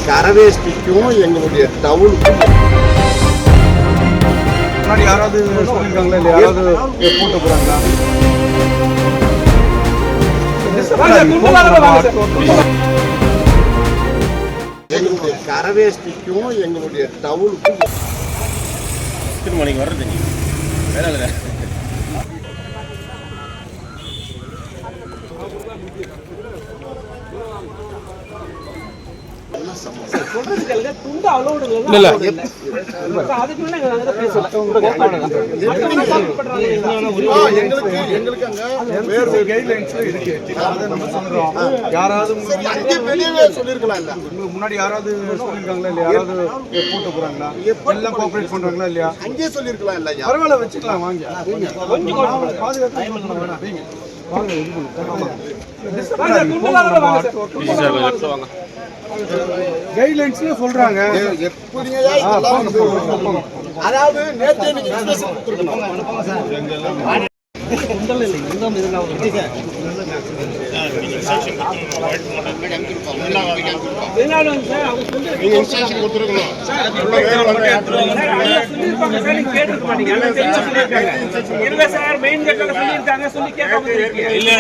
கரவேஷ்டிக்கும் எங்களுடைய டவுனுக்கும் யாராவது சொல்லியிருக்காங்களா இல்லை யாராவது கூட்ட போறாங்களா? எங்களுடைய கரவேஷ்டிக்கும் எங்களுடைய டவுனுக்கும் திருமணிக்கு வர்றது நீ வேலை யாராவது சொல்லிருக்கலாம் இல்ல முன்னாடி யாராவது சொல்லிருக்காங்களா இல்ல யாராவது கூட்ட போறாங்களா? எல்லாம் கோஆபரேட் பண்றாங்களா இல்லையா? அங்கேயே சொல்லிருக்கலாம் இல்ல பரவாயில்ல வச்சுக்கலாம் வாங்க. கைட்லைன்ஸ்ல சொல்றாங்க. அதாவது நேற்று நீங்க இன்ஸ்ட்ரக்ஷன் கொடுத்திருக்கணும். இல்ல